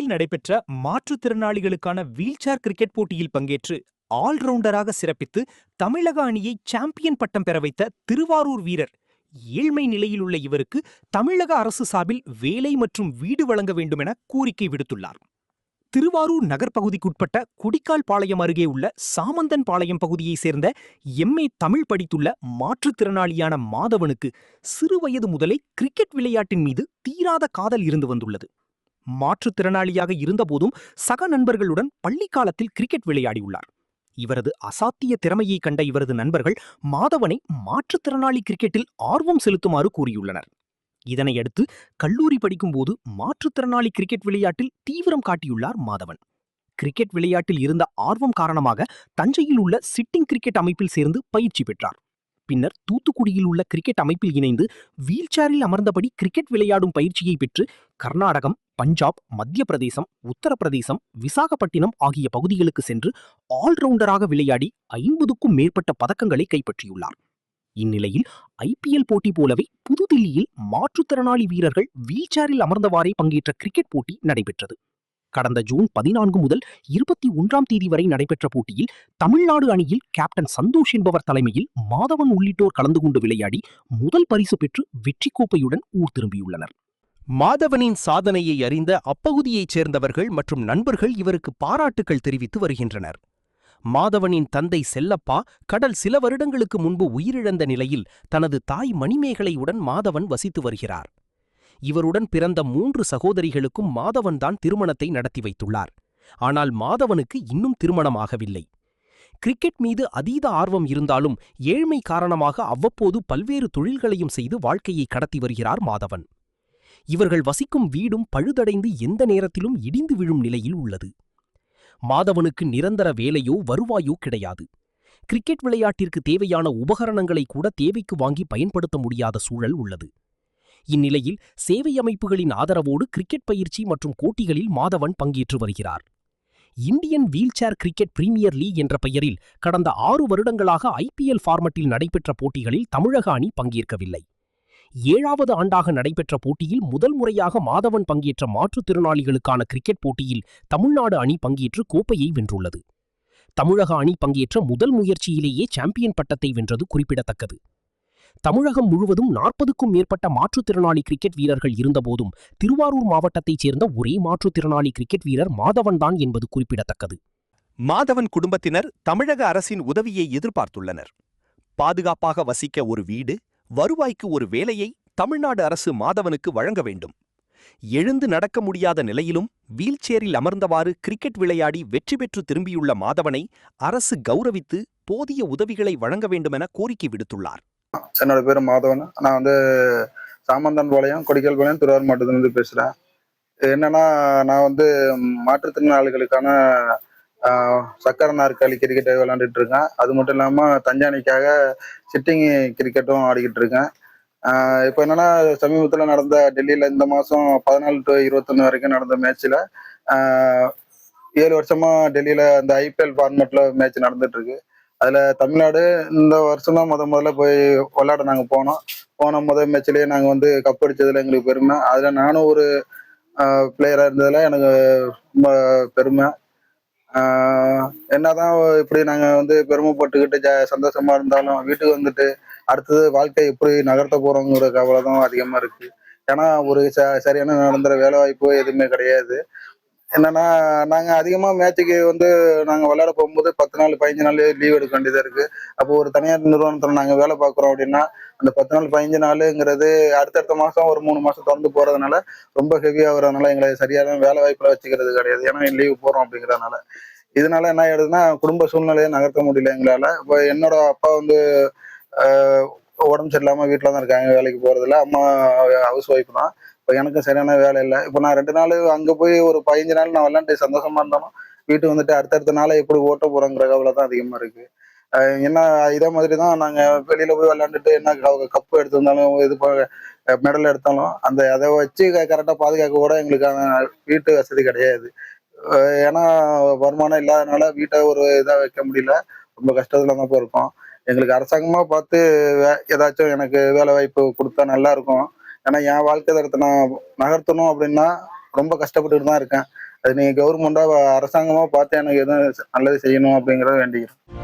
சென்னையில் நடைபெற்ற மாற்றுத்திறனாளிகளுக்கான வீல்சேர் கிரிக்கெட் போட்டியில் பங்கேற்று ஆல்ரவுண்டராக சிறப்பித்து தமிழக அணியை சாம்பியன் பட்டம் பெற வைத்த திருவாரூர் வீரர். ஏழ்மை நிலையில் உள்ள இவருக்கு தமிழக அரசு சார்பில் வேலை மற்றும் வீடு வழங்க வேண்டும் என கோரிக்கை விடுத்துள்ளார். திருவாரூர் நகர்பகுதிக்குட்பட்ட குடிக்கால் பாளையம் அருகே உள்ள சாமந்தன் பாளையம் பகுதியைச் சேர்ந்த எம்ஏ தமிழ் படித்துள்ள மாற்றுத்திறனாளியான மாதவனுக்கு சிறுவயது முதலே கிரிக்கெட் விளையாட்டின் மீது தீராத காதல் இருந்து வந்துள்ளது. மாற்றுத்திறனாளியாக இருந்தபோதும் சக நண்பர்களுடன் பள்ளிக்காலத்தில் கிரிக்கெட் விளையாடியுள்ளார். இவரது அசாத்திய திறமையை கண்ட இவரது நண்பர்கள் மாதவனை மாற்றுத்திறனாளி கிரிக்கெட்டில் ஆர்வம் செலுத்துமாறு கூறியுள்ளனர். இதனையடுத்து கல்லூரி படிக்கும்போது மாற்றுத்திறனாளி கிரிக்கெட் விளையாட்டில் தீவிரம் காட்டியுள்ளார் மாதவன். கிரிக்கெட் விளையாட்டில் இருந்த ஆர்வம் காரணமாக தஞ்சையில் உள்ள சிட்டிங் கிரிக்கெட் அமைப்பில் சேர்ந்து பயிற்சி பெற்றார். பின்னர் தூத்துக்குடியில் உள்ள கிரிக்கெட் அமைப்பில் இணைந்து வீல்சேரில் அமர்ந்தபடி கிரிக்கெட் விளையாடும் பயிற்சியை பெற்று கர்நாடகம், பஞ்சாப், மத்திய பிரதேசம், உத்தரப்பிரதேசம், விசாகப்பட்டினம் ஆகிய பகுதிகளுக்கு சென்று ஆல்ரவுண்டராக விளையாடி 50க்கும் மேற்பட்ட பதக்கங்களை கைப்பற்றியுள்ளார். இந்நிலையில் IPL போட்டி போலவே புதுதில்லியில் மாற்றுத்திறனாளி வீரர்கள் வீல்சேரில் அமர்ந்தவாறே பங்கேற்ற கிரிக்கெட் போட்டி நடைபெற்றது. கடந்த ஜூன் 14 முதல் 21 வரை நடைபெற்ற போட்டியில் தமிழ்நாடு அணியில் கேப்டன் சந்தோஷ் என்பவர் தலைமையில் மாதவன் உள்ளிட்டோர் கலந்து கொண்டு விளையாடி முதல் பரிசு பெற்று வெற்றி கோப்பையுடன் ஊர் திரும்பியுள்ளனர். மாதவனின் சாதனையை அறிந்த அப்பகுதியைச் சேர்ந்தவர்கள் மற்றும் நண்பர்கள் இவருக்கு பாராட்டுகள் தெரிவித்து வருகின்றனர். மாதவனின் தந்தை செல்லப்பா கடல் சில வருடங்களுக்கு முன்பு உயிரிழந்த நிலையில் தனது தாய் மணிமேகலையுடன் மாதவன் வசித்து வருகிறார். இவருடன் பிறந்த 3 சகோதரிகளுக்கும் மாதவன்தான் திருமணத்தை நடத்தி வைத்துள்ளார். ஆனால் மாதவனுக்கு இன்னும் திருமணமாகவில்லை. கிரிக்கெட் மீது அதீத ஆர்வம் இருந்தாலும் ஏழ்மை காரணமாக அவ்வப்போது பல்வேறு தொழில்களையும் செய்து வாழ்க்கையை கடத்தி வருகிறார் மாதவன். இவர்கள் வசிக்கும் வீடும் பழுதடைந்து எந்த நேரத்திலும் இடிந்து விழும் நிலையில் உள்ளது. மாதவனுக்கு நிரந்தர வேலையோ வருவாயோ கிடையாது. கிரிக்கெட் விளையாட்டிற்கு தேவையான உபகரணங்களை கூட தேவைக்கு வாங்கி பயன்படுத்த முடியாத சூழல் உள்ளது. இந்நிலையில் சேவை அமைப்புகளின் ஆதரவோடு கிரிக்கெட் பயிற்சி மற்றும் போட்டிகளில் மாதவன் பங்கேற்று வருகிறார். Indian wheelchair cricket premier league என்ற பெயரில் கடந்த 6 வருடங்களாக IPL ஃபார்மட்டில் நடைபெற்ற போட்டிகளில் தமிழக அணி பங்கேற்கவில்லை. 7வது ஆண்டாக நடைபெற்ற போட்டியில் முதல் முறையாக மாதவன் பங்கேற்ற மாற்றுத்திறனாளிகளுக்கான கிரிக்கெட் போட்டியில் தமிழ்நாடு அணி பங்கேற்று கோப்பையை வென்றுள்ளது. தமிழக அணி பங்கேற்ற முதல் முயற்சியிலேயே சாம்பியன் பட்டத்தை வென்றது குறிப்பிடத்தக்கது. தமிழகம் முழுவதும் 40க்கும் மேற்பட்ட மாற்றுத்திறனாளி கிரிக்கெட் வீரர்கள் இருந்தபோதும் திருவாரூர் மாவட்டத்தைச் சேர்ந்த ஒரே மாற்றுத்திறனாளி கிரிக்கெட் வீரர் மாதவன்தான் என்பது குறிப்பிடத்தக்கது. மாதவன் குடும்பத்தினர் தமிழக அரசின் உதவியை எதிர்பார்த்துள்ளனர். பாதுகாப்பாக வசிக்க ஒரு வீடு, வருவாய்க்கு ஒரு வேலையை தமிழ்நாடு அரசு மாதவனுக்கு வழங்க வேண்டும். எழுந்து நடக்க முடியாத நிலையிலும் வீல்சேரில் அமர்ந்தவாறு கிரிக்கெட் விளையாடி வெற்றி பெற்று திரும்பியுள்ள மாதவனை அரசு கௌரவித்து போதிய உதவிகளை வழங்க வேண்டுமென கோரிக்கை விடுத்துள்ளார். என்னோட பேரு மாதவன். நான் சாமந்தன் பாளையம், கொடிக்கால் பாளையம், திருவாரூர் மாவட்டத்திலிருந்து பேசுறேன். என்னன்னா, நான் மாற்றுத்திறனாளிகளுக்கான சக்கர நாற்காலி கிரிக்கெட்டை விளையாண்டுட்டு இருக்கேன். அது மட்டும் இல்லாம தஞ்சானிக்காக சிட்டிங் கிரிக்கெட்டும் ஆடிக்கிட்டு இருக்கேன். இப்போ என்னன்னா, சமீபத்தில் நடந்த டெல்லியில இந்த மாசம் 14 to 21 வரைக்கும் நடந்த மேட்ச்ல 7 வருஷமா டெல்லியில அந்த IPL ஃபார்மேட்ல மேட்ச் நடந்துட்டு இருக்கு. அதுல தமிழ்நாடு இந்த வருஷம் தான் முதல்ல போய் விளையாட நாங்க போன முதல் மேட்ச்லயே நாங்க கப் அடிச்சதுல எங்களுக்கு பெருமை. அதுல நானும் ஒரு பிளேயரா இருந்ததுல எனக்கு ரொம்ப பெருமை. என்னதான் இப்படி நாங்க பெருமைப்பட்டுக்கிட்டு சந்தோஷமா இருந்தாலும் வீட்டுக்கு அடுத்தது வாழ்க்கை எப்படி நகர்த்த போறோங்கிற கவலை தான் அதிகமா இருக்கு. ஏன்னா ஒரு சரியான நிரந்தர வேலை வாய்ப்பு எதுவுமே கிடையாது. என்னன்னா, நாங்க அதிகமா மேட்சுக்கு நாங்க விளையாட போகும்போது 10 நாள் 15 நாள் லீவ் எடுக்க வேண்டியதா இருக்கு. அப்போ ஒரு தனியார் நிறுவனத்துல நாங்க வேலை பார்க்குறோம் அப்படின்னா அந்த 10 நாள் 15 நாளுங்கிறது அடுத்தடுத்த மாசம் ஒரு 3 மாசம் தொடர்ந்து போறதுனால ரொம்ப ஹெவியா வர்றதுனால எங்களை சரியான வேலை வாய்ப்புல வச்சுக்கிறது கிடையாது. ஏன்னா லீவ் போறோம் அப்படிங்கிறதுனால. இதனால என்ன ஆயிடுதுன்னா, குடும்ப சூழ்நிலையை நகர்த்த முடியல எங்களால. இப்போ என்னோட அப்பா உடம்பு சரியில்லாம வீட்டுல தான் இருக்காங்க, வேலைக்கு போறதில்ல. அம்மா ஹவுஸ் ஒய்ஃப் தான். இப்போ எனக்கும் சரியான வேலை இல்லை. இப்போ நான் 2 நாள் அங்கே போய் ஒரு 15 நாள் நான் விளையாண்டு சந்தோஷமா இருந்தாலும் வீட்டுக்கு அடுத்தடுத்த நாளை எப்படி ஓட்ட போறோங்கிற கவலை தான் அதிகமா இருக்கு. என்ன இதே மாதிரி தான் நாங்கள் வெளியில போய் விளையாண்டுட்டு என்ன கப்பு எடுத்திருந்தாலும் மெடல் எடுத்தாலும் அதை வச்சு கரெக்டாக பாதுகாக்க கூட எங்களுக்கான வீட்டு வசதி கிடையாது. ஏன்னா வருமானம் இல்லாதனால வீட்டை ஒரு இதாக வைக்க முடியல. ரொம்ப கஷ்டத்துல தான் இருக்கோம். எங்களுக்கு அரசாங்கமா பார்த்து ஏதாச்சும் எனக்கு வேலை வாய்ப்பு கொடுத்தா நல்லா இருக்கும். ஏன்னா என் வாழ்க்கை தரத்தை நான் நகர்த்தணும் அப்படின்னா ரொம்ப கஷ்டப்பட்டுட்டு தான் இருக்கேன். அது நீங்க கவர்மெண்டா அரசாங்கமா பார்த்து எனக்கு எதுவும் நல்லது செய்யணும் அப்படிங்கிறத வேண்டிக்கிறேன்.